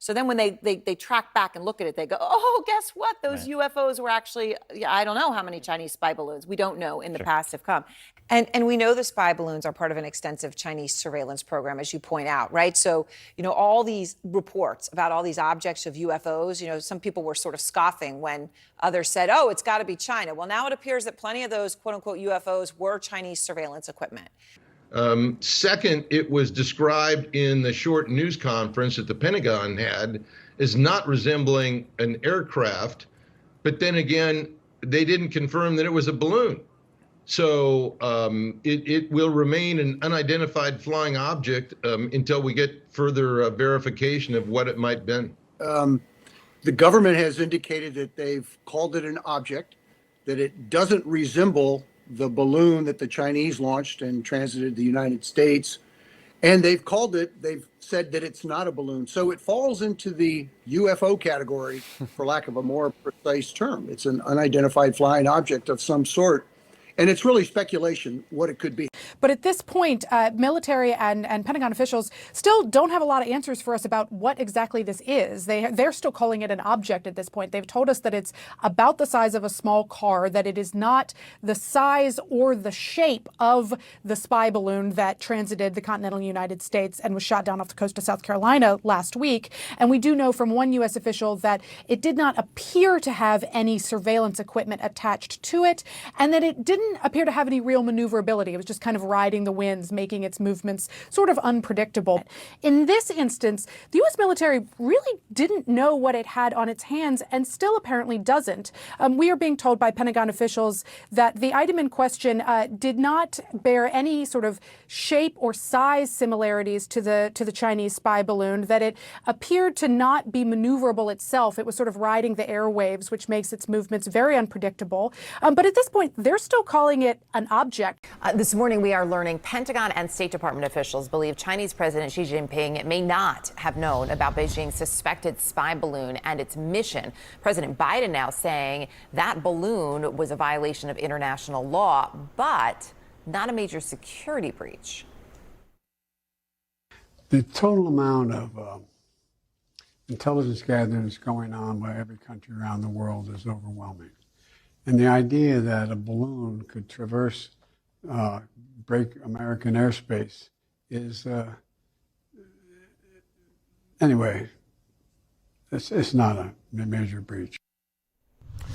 So then when they track back and look at it, they go, oh, guess what? Those UFOs were actually, I don't know how many Chinese spy balloons. We don't know in the past have come. And we know the spy balloons are part of an extensive Chinese surveillance program, as you point out, right? So, all these reports about all these objects of UFOs, some people were sort of scoffing when others said, oh, it's got to be China. Well, now it appears that plenty of those quote unquote UFOs were Chinese surveillance equipment. Second, it was described in the short news conference that the Pentagon had as not resembling an aircraft, but then again, they didn't confirm that it was a balloon. So it will remain an unidentified flying object until we get further verification of what it might have been. The government has indicated that they've called it an object, that it doesn't resemble the balloon that the Chinese launched and transited the United States. And they've said that it's not a balloon. So it falls into the UFO category, for lack of a more precise term. It's an unidentified flying object of some sort. And it's really speculation what it could be. But at this point, military and Pentagon officials still don't have a lot of answers for us about what exactly this is. They're still calling it an object at this point. They've told us that it's about the size of a small car, that it is not the size or the shape of the spy balloon that transited the continental United States and was shot down off the coast of South Carolina last week. And we do know from one U.S. official that it did not appear to have any surveillance equipment attached to it, and that it didn't appear to have any real maneuverability. It was just kind of riding the winds, making its movements sort of unpredictable. In this instance, the U.S. military really didn't know what it had on its hands and still apparently doesn't. We are being told by Pentagon officials that the item in question did not bear any sort of shape or size similarities to the Chinese spy balloon, that it appeared to not be maneuverable itself. It was sort of riding the airwaves, which makes its movements very unpredictable. But at this point, they're still calling it an object. This morning, we are learning Pentagon and State Department officials believe Chinese President Xi Jinping may not have known about Beijing's suspected spy balloon and its mission. President Biden now saying that balloon was a violation of international law, but not a major security breach. The total amount of intelligence gathering that's going on by every country around the world is overwhelming. And the idea that a balloon could traverse, break American airspace is, anyway, it's not a major breach.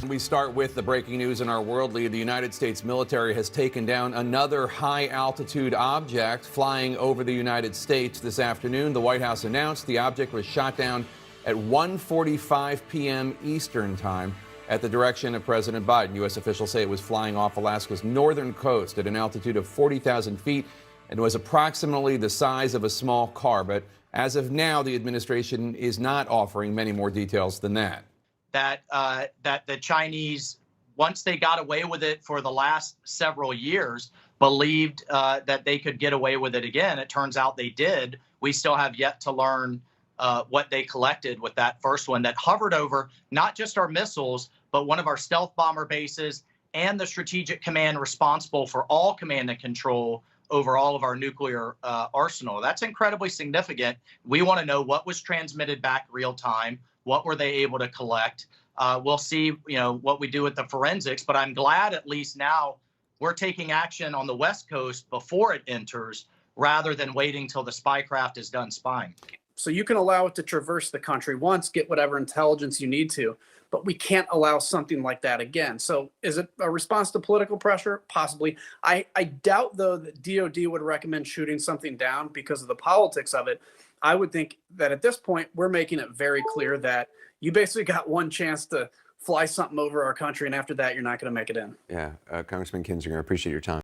We start with the breaking news in our world lead. The United States military has taken down another high-altitude object flying over the United States this afternoon. The White House announced the object was shot down at 1:45 p.m. Eastern Time at the direction of President Biden. U.S. officials say it was flying off Alaska's northern coast at an altitude of 40,000 feet and was approximately the size of a small car. But as of now, the administration is not offering many more details than that. That the Chinese, once they got away with it for the last several years, believed that they could get away with it again. It turns out they did. We still have yet to learn what they collected with that first one that hovered over not just our missiles, but one of our stealth bomber bases and the strategic command responsible for all command and control over all of our nuclear arsenal. That's incredibly significant. We want to know what was transmitted back real time. What were they able to collect? We'll see, what we do with the forensics, but I'm glad at least now we're taking action on the West Coast before it enters rather than waiting till the spy craft is done spying. So you can allow it to traverse the country once, get whatever intelligence you need to, but we can't allow something like that again. So is it a response to political pressure? Possibly. I doubt, though, that DOD would recommend shooting something down because of the politics of it. I would think that at this point, we're making it very clear that you basically got one chance to fly something over our country, and after that, you're not going to make it in. Yeah, Congressman Kinzinger, I appreciate your time.